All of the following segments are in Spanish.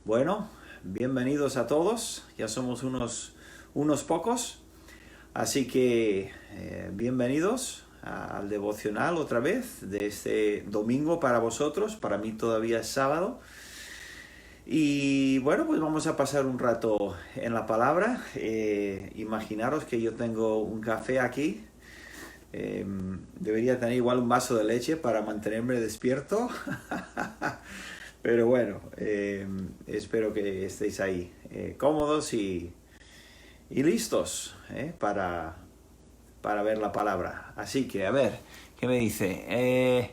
Bueno, bienvenidos a todos. Ya somos unos pocos. Así que bienvenidos al devocional otra vez de este domingo para vosotros. Para mí todavía es sábado. Y bueno, pues vamos a pasar un rato en la palabra. Imaginaros que yo tengo un café aquí. Debería tener igual un vaso de leche para mantenerme despierto. Pero bueno, espero que estéis ahí cómodos y listos para ver la palabra. Así que, a ver, ¿qué me dice?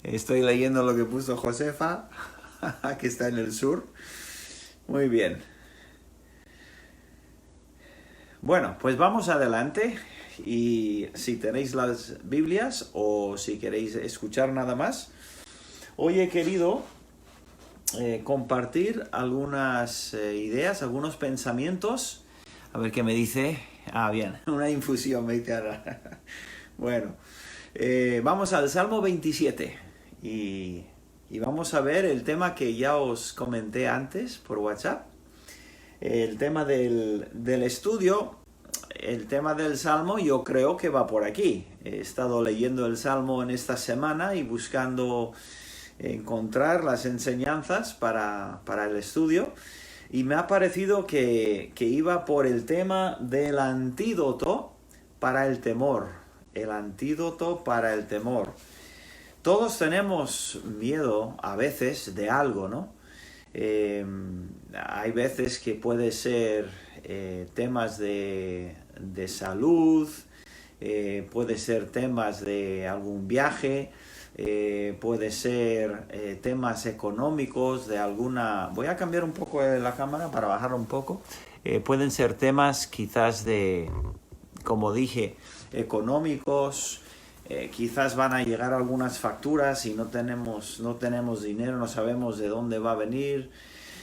Estoy leyendo lo que puso Josefa, que está en el sur. Muy bien. Bueno, pues vamos adelante. Y si tenéis las Biblias o si queréis escuchar nada más, hoy he querido compartir algunas ideas, algunos pensamientos. A ver qué me dice. Ah, bien, una infusión me dice ahora. Bueno, vamos al Salmo 27 y vamos a ver el tema que ya os comenté antes por WhatsApp. El tema del estudio, el tema del Salmo yo creo que va por aquí. He estado leyendo el Salmo en esta semana y buscando encontrar las enseñanzas para el estudio y me ha parecido que iba por el tema del antídoto para el temor. El antídoto para el temor. Todos tenemos miedo a veces de algo, ¿no? Hay veces que puede ser temas de salud, puede ser temas de algún viaje, puede ser temas económicos de alguna... Voy a cambiar un poco la cámara para bajarla un poco. Pueden ser temas quizás de, como dije, económicos. Quizás van a llegar algunas facturas y no tenemos dinero, no sabemos de dónde va a venir.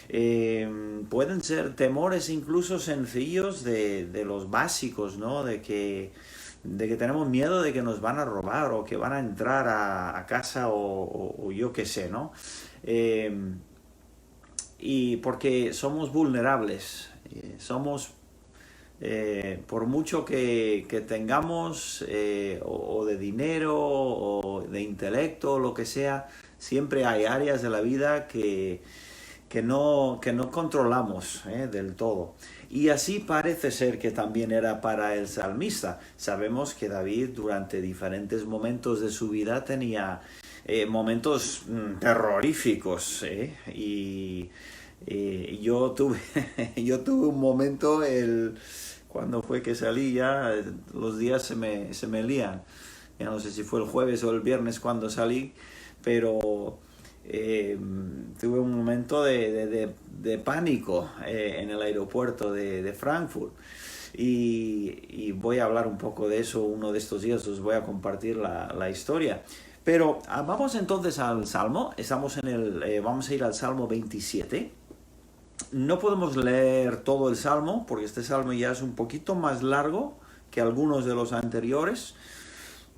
Pueden ser temores incluso sencillos de los básicos, ¿no? De que tenemos miedo de que nos van a robar o que van a entrar a casa o yo qué sé, ¿no? Y porque somos vulnerables, por mucho que tengamos o de dinero o de intelecto o lo que sea, siempre hay áreas de la vida que no controlamos del todo. Y así parece ser que también era para el salmista. Sabemos que David durante diferentes momentos de su vida tenía momentos terroríficos. Y yo tuve, yo tuve un momento, cuando fue que salí ya, los días se me lían. Ya no sé si fue el jueves o el viernes cuando salí, pero tuve un momento de pánico en el aeropuerto de Frankfurt. Y voy a hablar un poco de eso uno de estos días, os voy a compartir la historia. Pero vamos entonces al Salmo, vamos a ir al Salmo 27. No podemos leer todo el Salmo, porque este Salmo ya es un poquito más largo que algunos de los anteriores,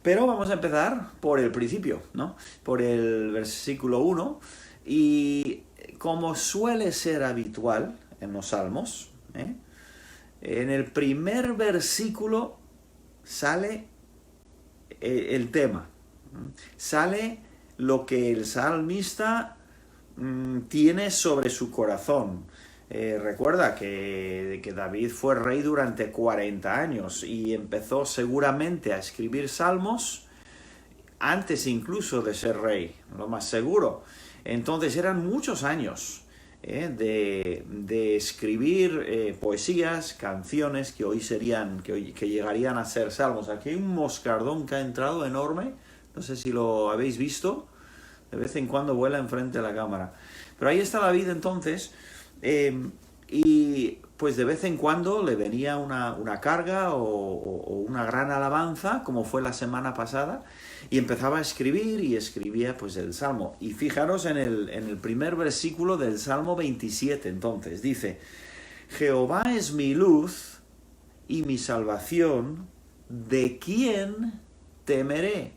pero vamos a empezar por el principio, ¿no? Por el versículo 1, y como suele ser habitual en los Salmos, en el primer versículo sale el tema, sale lo que el salmista tiene sobre su corazón. Recuerda que David fue rey durante 40 años y empezó seguramente a escribir salmos antes incluso de ser rey, lo más seguro. Entonces eran muchos años de escribir poesías, canciones que hoy serían, que llegarían a ser salmos. Aquí hay un moscardón que ha entrado enorme, no sé si lo habéis visto. De vez en cuando vuela enfrente de la cámara. Pero ahí está David entonces. Y pues de vez en cuando le venía una carga o una gran alabanza, como fue la semana pasada, y empezaba a escribir y escribía pues el Salmo. Y fijaros en el primer versículo del Salmo 27, entonces, dice: Jehová es mi luz y mi salvación, ¿de quién temeré?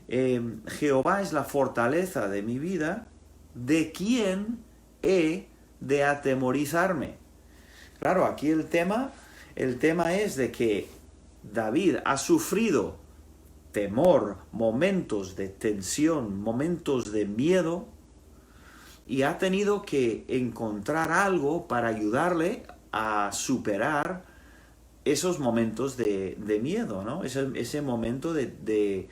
Jehová es la fortaleza de mi vida, ¿de quién he de atemorizarme? Claro, aquí el tema es de que David ha sufrido temor, momentos de tensión, momentos de miedo, y ha tenido que encontrar algo para ayudarle a superar esos momentos de miedo, ¿no? Ese momento en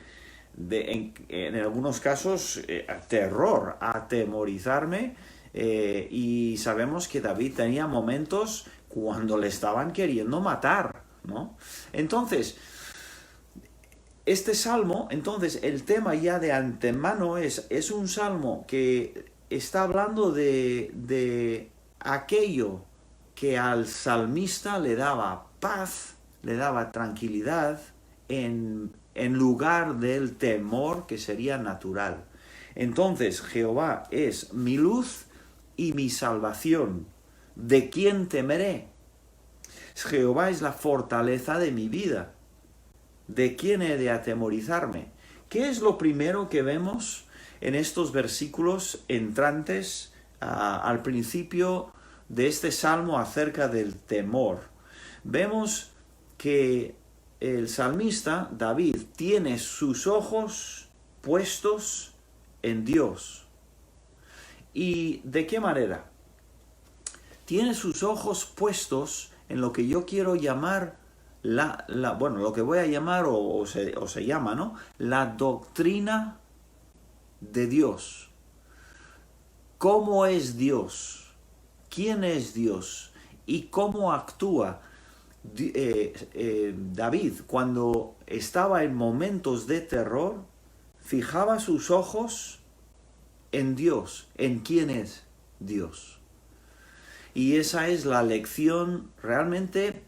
algunos casos, terror, atemorizarme, y sabemos que David tenía momentos cuando le estaban queriendo matar, ¿no? Entonces, este salmo, entonces, el tema ya de antemano es un salmo que está hablando de aquello que al salmista le daba paz, le daba tranquilidad en lugar del temor que sería natural. Entonces, Jehová es mi luz y mi salvación. ¿De quién temeré? Jehová es la fortaleza de mi vida. ¿De quién he de atemorizarme? ¿Qué es lo primero que vemos en estos versículos entrantes al principio de este salmo acerca del temor? Vemos que el salmista David tiene sus ojos puestos en Dios. ¿Y de qué manera? Tiene sus ojos puestos en lo que yo quiero llamar lo que voy a llamar o se llama, ¿no? La doctrina de Dios. ¿Cómo es Dios? ¿Quién es Dios? ¿Y cómo actúa David cuando estaba en momentos de terror? Fijaba sus ojos en Dios, en quién es Dios. Y esa es la lección realmente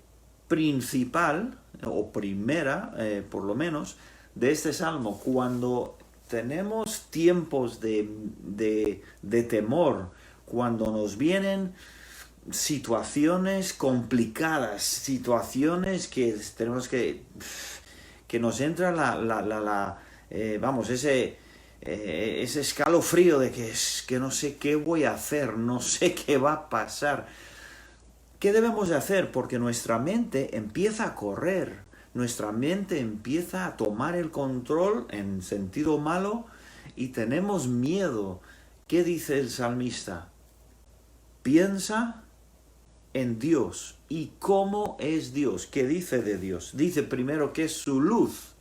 principal, o primera, por lo menos, de este salmo. Cuando tenemos tiempos de temor, cuando nos vienen situaciones complicadas, situaciones que tenemos que nos entra ese escalofrío de que no sé qué voy a hacer, no sé qué va a pasar. ¿Qué debemos de hacer? Porque nuestra mente empieza a correr, nuestra mente empieza a tomar el control en sentido malo y tenemos miedo. ¿Qué dice el salmista? Piensa en Dios. ¿Y cómo es Dios? ¿Qué dice de Dios? Dice primero que es su luz.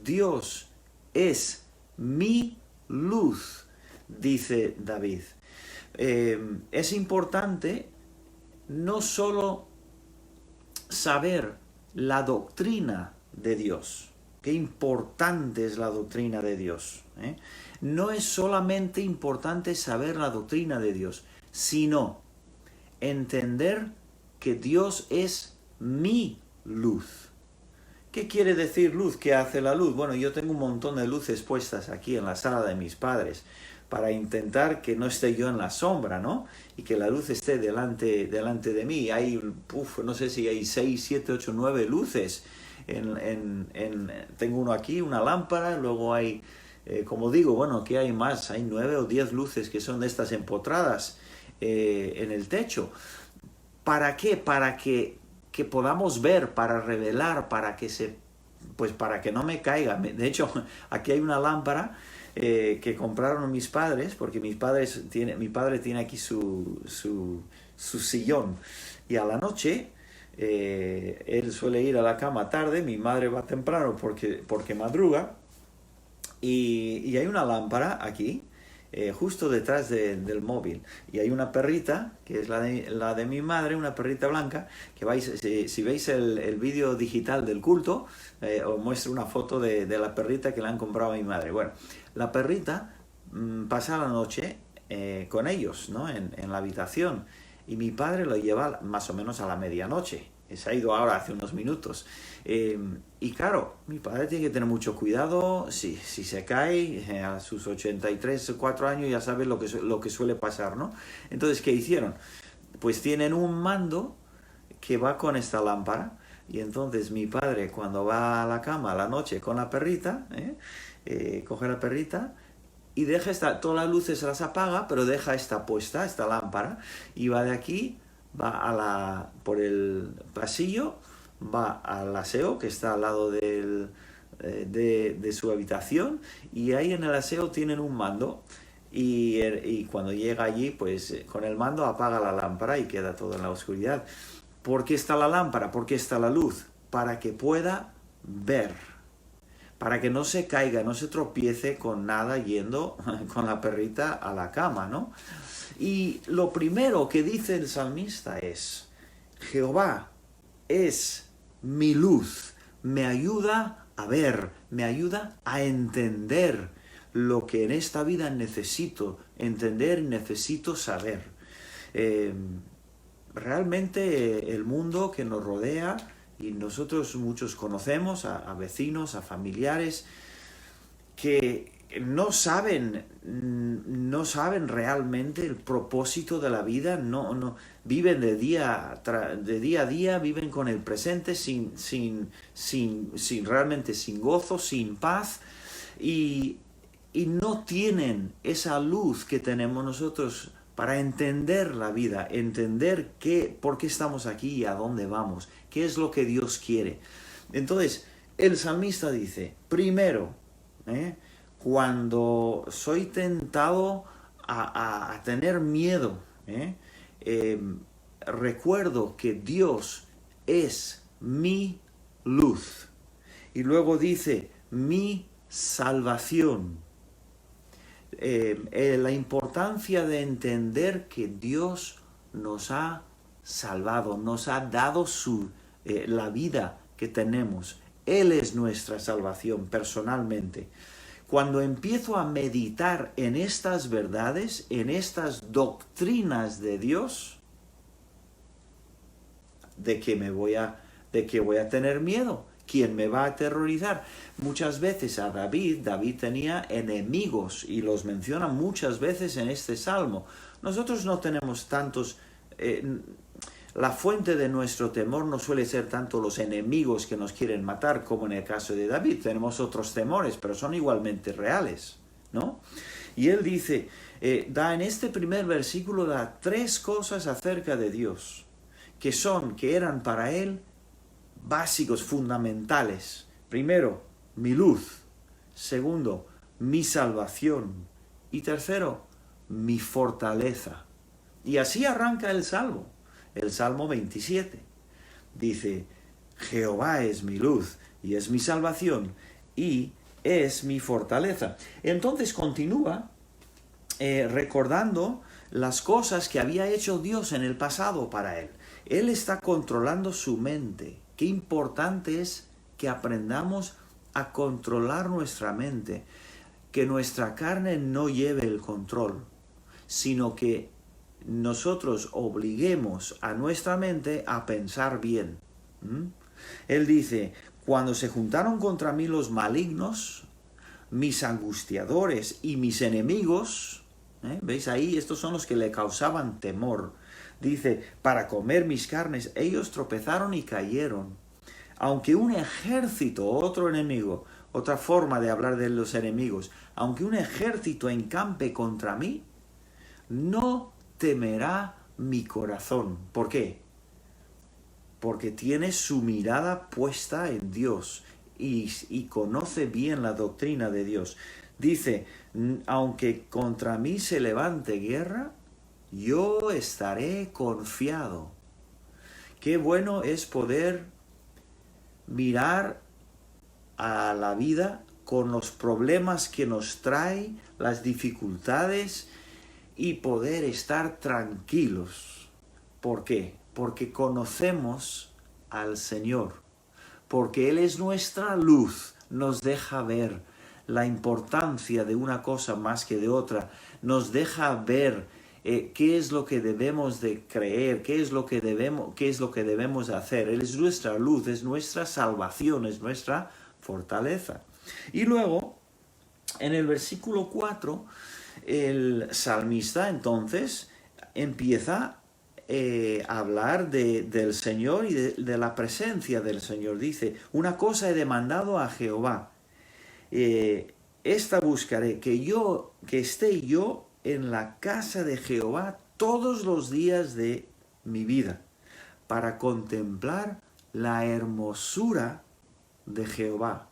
Dios es mi luz, dice David. Es importante no solo saber la doctrina de Dios, qué importante es la doctrina de Dios, ¿eh? No es solamente importante saber la doctrina de Dios, sino entender que Dios es mi luz. ¿Qué quiere decir luz? ¿Qué hace la luz? Bueno, yo tengo un montón de luces puestas aquí en la sala de mis padres para intentar que no esté yo en la sombra, ¿no? Y que la luz esté delante de mí. Hay, no sé si hay 6, 7, 8, 9 luces. Tengo uno aquí, una lámpara, luego hay, como digo, bueno, ¿qué hay más? Hay 9 o 10 luces que son de estas empotradas en el techo. ¿Para qué? Para que podamos ver, para revelar, para que no me caiga. De hecho, aquí hay una lámpara que compraron mis padres, porque mi padre tiene aquí su sillón, y a la noche él suele ir a la cama tarde, mi madre va temprano porque madruga, y hay una lámpara aquí, justo detrás del móvil, y hay una perrita que es la de mi madre, una perrita blanca que si veis el vídeo digital del culto, os muestro una foto de la perrita que le han comprado a mi madre. Bueno, la perrita pasa la noche con ellos, ¿no? en la habitación, y mi padre lo lleva más o menos a la medianoche. Se ha ido ahora hace unos minutos. Y claro, mi padre tiene que tener mucho cuidado. Si se cae a sus 83, 4 años, ya sabes lo que suele pasar, ¿no? Entonces, ¿qué hicieron? Pues tienen un mando que va con esta lámpara. Y entonces mi padre, cuando va a la cama a la noche con la perrita, coge la perrita y deja todas las luces las apaga, pero deja esta puesta, esta lámpara, y va de aquí, por el pasillo, va al aseo que está al lado de su habitación, y ahí en el aseo tienen un mando. Y cuando llega allí, pues con el mando apaga la lámpara y queda todo en la oscuridad. ¿Por qué está la lámpara? ¿Por qué está la luz? Para que pueda ver, para que no se caiga, no se tropiece con nada yendo con la perrita a la cama, ¿no? Y lo primero que dice el salmista es: Jehová es mi luz, me ayuda a ver, me ayuda a entender lo que en esta vida necesito entender y necesito saber. Realmente el mundo que nos rodea, y nosotros muchos conocemos a vecinos, a familiares, que no saben realmente el propósito de la vida, no viven de día a día, viven con el presente realmente sin gozo, sin paz, y no tienen esa luz que tenemos nosotros para entender la vida, entender por qué estamos aquí y a dónde vamos, qué es lo que Dios quiere. Entonces, el salmista dice, primero, cuando soy tentado a tener miedo, recuerdo que Dios es mi luz. Y luego dice, mi salvación. La importancia de entender que Dios nos ha salvado, nos ha dado la vida que tenemos. Él es nuestra salvación personalmente. Cuando empiezo a meditar en estas verdades, en estas doctrinas de Dios, ¿de qué voy a tener miedo? ¿Quién me va a aterrorizar? Muchas veces David tenía enemigos y los menciona muchas veces en este salmo. Nosotros no tenemos tantos... la fuente de nuestro temor no suele ser tanto los enemigos que nos quieren matar como en el caso de David. Tenemos otros temores, pero son igualmente reales, ¿no? Y él dice, en este primer versículo da 3 cosas acerca de Dios, que eran para él básicos, fundamentales. Primero, mi luz. Segundo, mi salvación. Y tercero, mi fortaleza. Y así arranca el Salmo 27. Dice, Jehová es mi luz y es mi salvación y es mi fortaleza. Entonces continúa recordando las cosas que había hecho Dios en el pasado para él. Él está controlando su mente. Qué importante es que aprendamos a controlar nuestra mente, que nuestra carne no lleve el control, sino que nosotros obliguemos a nuestra mente a pensar bien. Él dice, cuando se juntaron contra mí los malignos, mis angustiadores y mis enemigos, ¿veis ahí? Estos son los que le causaban temor. Dice, para comer mis carnes, ellos tropezaron y cayeron. Aunque un ejército, otro enemigo, otra forma de hablar de los enemigos, aunque un ejército encampe contra mí, no temerá mi corazón. ¿Por qué? Porque tiene su mirada puesta en Dios y conoce bien la doctrina de Dios. Dice, aunque contra mí se levante guerra, yo estaré confiado. Qué bueno es poder mirar a la vida con los problemas que nos trae, las dificultades, y poder estar tranquilos. ¿Por qué? Porque conocemos al Señor, porque Él es nuestra luz, nos deja ver la importancia de una cosa más que de otra, nos deja ver qué es lo que debemos de creer, qué es lo que debemos hacer. Él es nuestra luz, es nuestra salvación, es nuestra fortaleza. Y luego, en el versículo 4, el salmista entonces empieza hablar del Señor y de la presencia del Señor. Dice, una cosa he demandado a Jehová, esta buscaré, que esté yo en la casa de Jehová todos los días de mi vida, para contemplar la hermosura de Jehová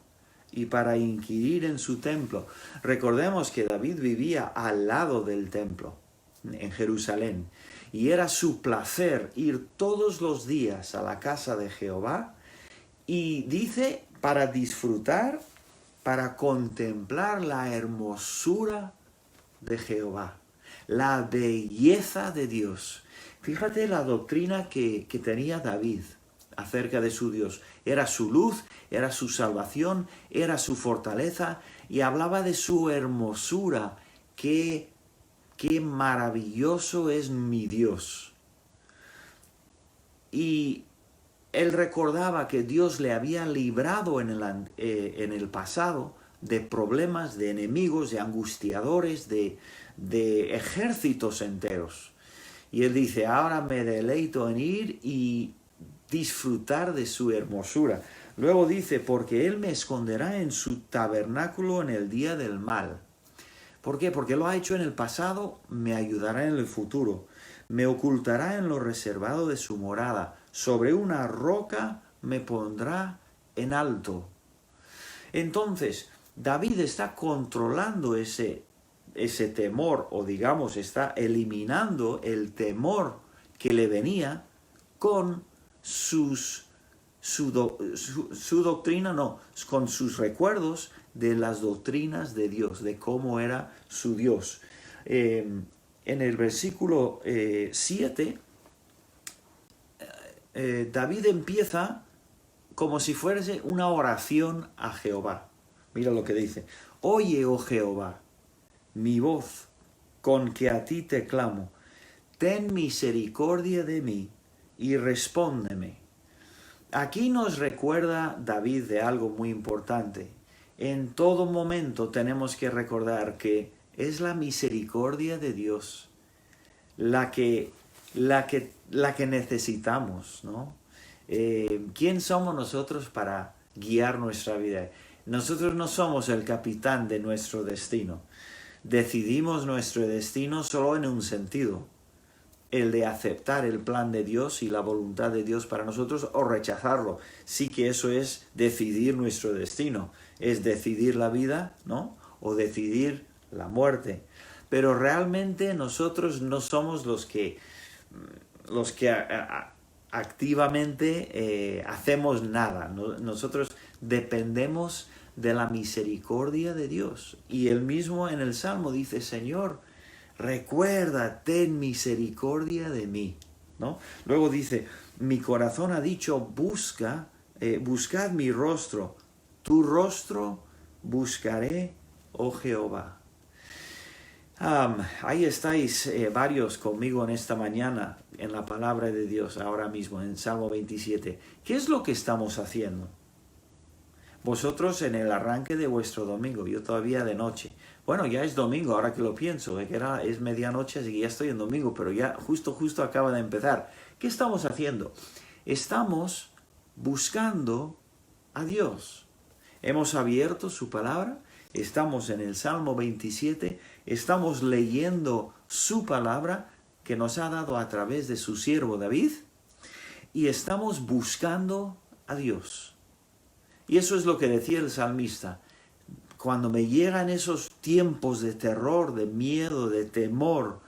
y para inquirir en su templo. Recordemos que David vivía al lado del templo, en Jerusalén, y era su placer ir todos los días a la casa de Jehová, y dice, para disfrutar, para contemplar la hermosura de Jehová, la belleza de Dios. Fíjate la doctrina que tenía David acerca de su Dios. Era su luz, era su salvación, era su fortaleza, y hablaba de su hermosura. Qué maravilloso es mi Dios. Y él recordaba que Dios le había librado en el pasado de problemas, de enemigos, de angustiadores, de ejércitos enteros. Y él dice, ahora me deleito en ir y disfrutar de su hermosura. Luego dice, porque él me esconderá en su tabernáculo en el día del mal. ¿Por qué? Porque lo ha hecho en el pasado, me ayudará en el futuro. Me ocultará en lo reservado de su morada. Sobre una roca me pondrá en alto. Entonces, David está controlando ese temor, o digamos, está eliminando el temor que le venía con su doctrina, no, con sus recuerdos de las doctrinas de Dios, de cómo era su Dios. En el versículo 7, David empieza como si fuese una oración a Jehová. Mira lo que dice. Oye, oh Jehová, mi voz con que a ti te clamo. Ten misericordia de mí y respóndeme. Aquí nos recuerda David de algo muy importante. En todo momento tenemos que recordar que es la misericordia de Dios la que necesitamos, ¿no? ¿Quién somos nosotros para guiar nuestra vida? Nosotros no somos el capitán de nuestro destino. Decidimos nuestro destino solo en un sentido, el de aceptar el plan de Dios y la voluntad de Dios para nosotros, o rechazarlo. Sí que eso es decidir nuestro destino, es decidir la vida, ¿no? O decidir la muerte. Pero realmente nosotros no somos los que activamente hacemos nada. Nosotros dependemos de la misericordia de Dios. Y él mismo en el Salmo dice, Señor, recuerda, ten misericordia de mí, ¿no? Luego dice, mi corazón ha dicho, buscad mi rostro, tu rostro buscaré, oh Jehová. Ahí estáis varios conmigo en esta mañana, en la palabra de Dios, ahora mismo, en Salmo 27. ¿Qué es lo que estamos haciendo? Vosotros en el arranque de vuestro domingo, yo todavía de noche. Bueno, ya es domingo, ahora que lo pienso, es medianoche, así que ya estoy en domingo, pero ya justo acaba de empezar. ¿Qué estamos haciendo? Estamos buscando a Dios. Hemos abierto su palabra, estamos en el Salmo 27, estamos leyendo su palabra que nos ha dado a través de su siervo David, y estamos buscando a Dios. Y eso es lo que decía el salmista. Cuando me llegan esos tiempos de terror, de miedo, de temor,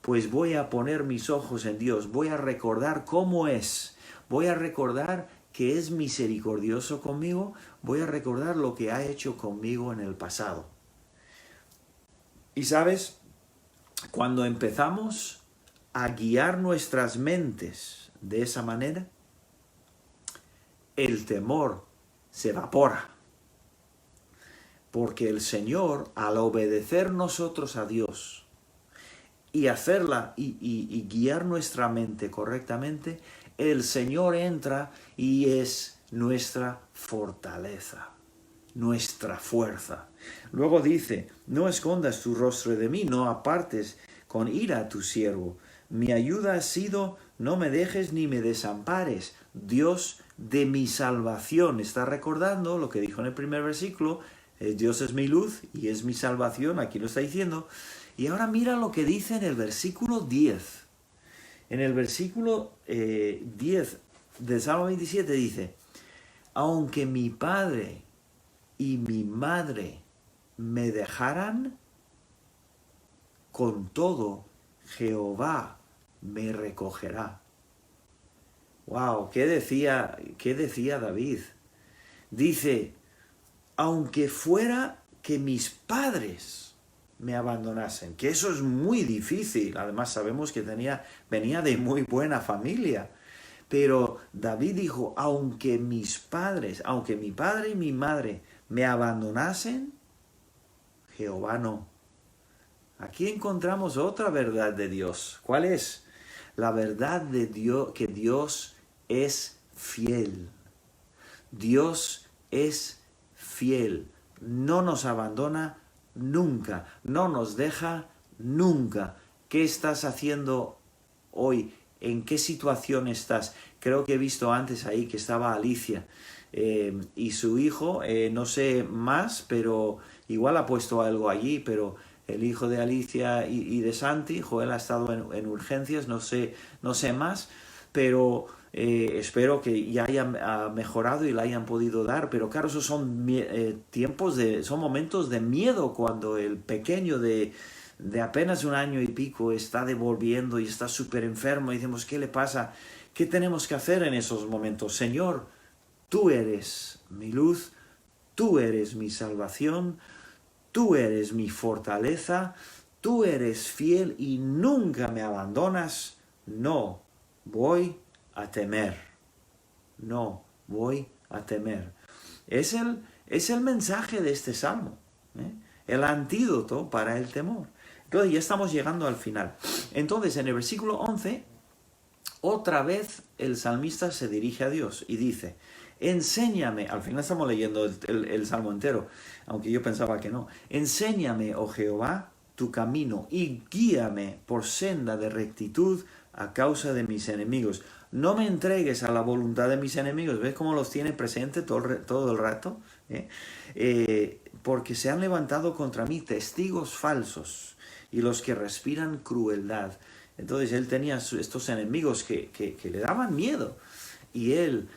pues voy a poner mis ojos en Dios, voy a recordar cómo es, voy a recordar que es misericordioso conmigo, voy a recordar lo que ha hecho conmigo en el pasado. Y sabes, cuando empezamos a guiar nuestras mentes de esa manera, el temor se evapora. Porque el Señor, al obedecer nosotros a Dios y hacerla y guiar nuestra mente correctamente, el Señor entra y es nuestra fortaleza, nuestra fuerza. Luego dice, no escondas tu rostro de mí, no apartes con ira a tu siervo. Mi ayuda ha sido, no me dejes ni me desampares, Dios de mi salvación. Está recordando lo que dijo en el primer versículo, Dios es mi luz y es mi salvación, aquí lo está diciendo. Y ahora mira lo que dice en el versículo 10. En el versículo 10 del Salmo 27 dice, aunque mi padre y mi madre me dejaran, con todo Jehová me recogerá. Wow, ¿qué decía David? Dice, aunque fuera que mis padres me abandonasen, que eso es muy difícil, además sabemos que venía de muy buena familia, pero David dijo, aunque mi padre y mi madre me abandonasen, Jehová no. Aquí encontramos otra verdad de Dios. ¿Cuál es? La verdad de Dios, que Dios es fiel. Dios es fiel. No nos abandona nunca. No nos deja nunca. ¿Qué estás haciendo hoy? ¿En qué situación estás? Creo que he visto antes ahí que estaba Alicia y su hijo, no sé más, pero igual ha puesto algo allí, pero el hijo de Alicia y de Santi, Joel ha estado en urgencias, no sé más, pero espero que ya haya mejorado y le hayan podido dar, pero claro, esos son son momentos de miedo cuando el pequeño de apenas 1 año y pico está devolviendo y está súper enfermo y decimos, ¿qué le pasa? ¿Qué tenemos que hacer en esos momentos? Señor, tú eres mi luz, tú eres mi salvación, tú eres mi fortaleza, tú eres fiel y nunca me abandonas. No voy a temer. No voy a temer. Es el mensaje de este salmo, el antídoto para el temor. Entonces ya estamos llegando al final. Entonces en el versículo 11, otra vez el salmista se dirige a Dios y dice, enséñame, al final estamos leyendo el salmo entero, aunque yo pensaba que no, enséñame, oh Jehová, tu camino y guíame por senda de rectitud a causa de mis enemigos. No me entregues a la voluntad de mis enemigos. ¿Ves cómo los tiene presente todo el rato? Porque se han levantado contra mí testigos falsos y los que respiran crueldad. Entonces él tenía estos enemigos que le daban miedo y él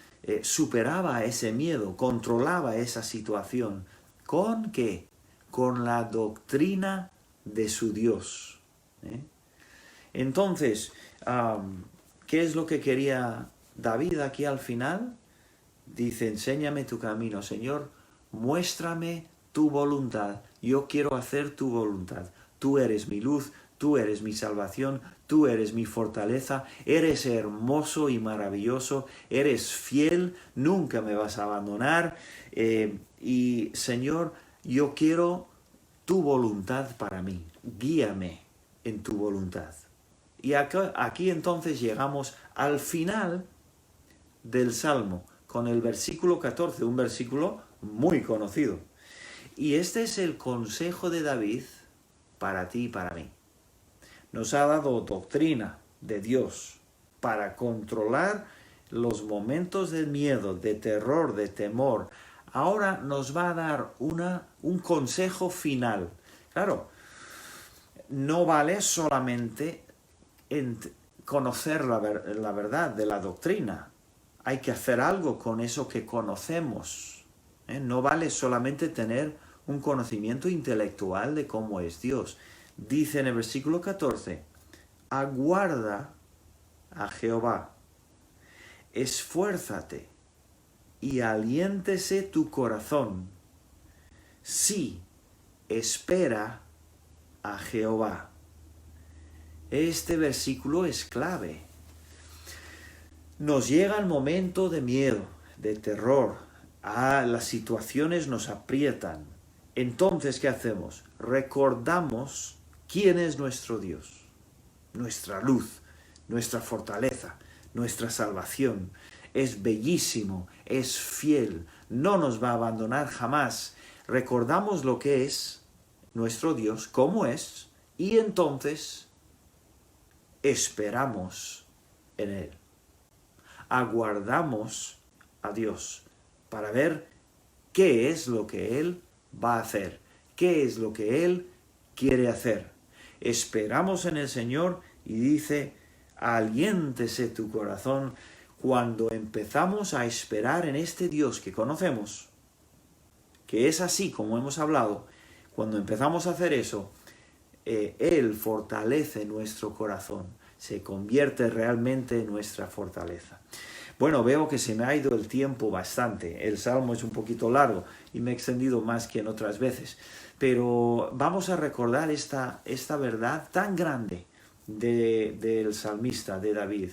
superaba ese miedo, controlaba esa situación. ¿Con qué? Con la doctrina de su Dios. Entonces, ¿qué es lo que quería David aquí al final? Dice, enséñame tu camino, Señor, muéstrame tu voluntad. Yo quiero hacer tu voluntad. Tú eres mi luz, tú eres mi salvación, tú eres mi fortaleza, eres hermoso y maravilloso, eres fiel, nunca me vas a abandonar. Y Señor, yo quiero tu voluntad para mí. Guíame en tu voluntad. Y aquí entonces llegamos al final del Salmo, con el versículo 14, un versículo muy conocido. Y este es el consejo de David para ti y para mí. Nos ha dado doctrina de Dios para controlar los momentos de miedo, de terror, de temor. Ahora nos va a dar un consejo final. Claro, no vale solamente conocer la verdad de la doctrina. Hay que hacer algo con eso que conocemos. No vale solamente tener un conocimiento intelectual de cómo es Dios. Dice en el versículo 14, aguarda a Jehová, esfuérzate y aliéntese tu corazón. Sí, espera a Jehová. Este versículo es clave. Nos llega el momento de miedo, de terror. Las situaciones nos aprietan. Entonces, ¿qué hacemos? Recordamos quién es nuestro Dios, nuestra luz, nuestra fortaleza, nuestra salvación. Es bellísimo, es fiel, no nos va a abandonar jamás. Recordamos lo que es nuestro Dios, cómo es, y entonces esperamos en Él. Aguardamos a Dios para ver qué es lo que Él va a hacer, qué es lo que Él quiere hacer. Esperamos en el Señor y dice, aliéntese tu corazón cuando empezamos a esperar en este Dios que conocemos, que es así como hemos hablado. Cuando empezamos a hacer eso, Él fortalece nuestro corazón, se convierte realmente en nuestra fortaleza. Bueno, veo que se me ha ido el tiempo bastante, el salmo es un poquito largo y me he extendido más que en otras veces, pero vamos a recordar esta verdad tan grande del salmista, de David.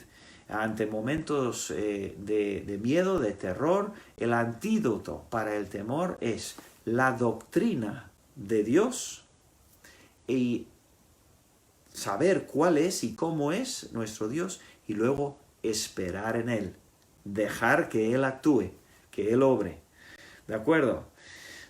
Ante momentos de miedo, de terror, el antídoto para el temor es la doctrina de Dios y saber cuál es y cómo es nuestro Dios y luego esperar en Él, dejar que Él actúe, que Él obre. ¿De acuerdo?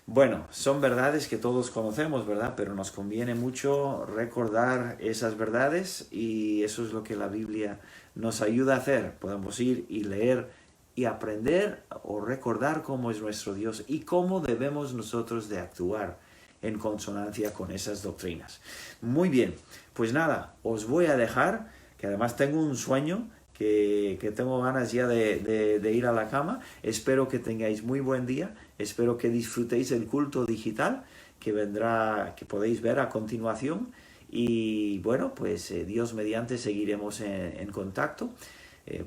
Bueno, son verdades que todos conocemos, ¿verdad? Pero nos conviene mucho recordar esas verdades y eso es lo que la Biblia nos ayuda a hacer. Podemos ir y leer y aprender o recordar cómo es nuestro Dios y cómo debemos nosotros de actuar en consonancia con esas doctrinas. Muy bien, pues nada, os voy a dejar, que además tengo un sueño, que tengo ganas ya de ir a la cama. Espero que tengáis muy buen día, espero que disfrutéis el culto digital que vendrá, que podéis ver a continuación. Y bueno, pues Dios mediante seguiremos en contacto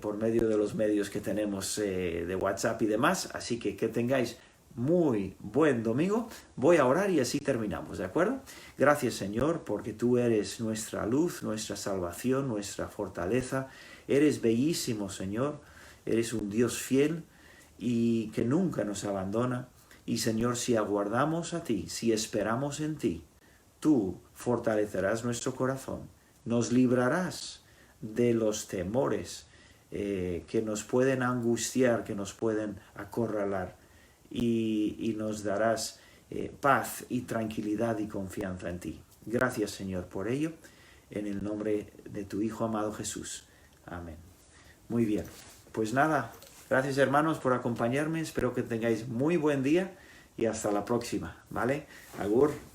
por medio de los medios que tenemos de WhatsApp y demás. Así que tengáis muy buen domingo. Voy a orar y así terminamos, ¿de acuerdo? Gracias, Señor, porque tú eres nuestra luz, nuestra salvación, nuestra fortaleza. Eres bellísimo, Señor. Eres un Dios fiel y que nunca nos abandona. Y, Señor, si aguardamos a ti, si esperamos en ti, tú fortalecerás nuestro corazón, nos librarás de los temores que nos pueden angustiar, que nos pueden acorralar, y nos darás paz y tranquilidad y confianza en ti. Gracias, Señor, por ello, en el nombre de tu Hijo amado Jesús. Amén. Muy bien, pues nada, gracias hermanos por acompañarme, espero que tengáis muy buen día y hasta la próxima, ¿vale? Agur.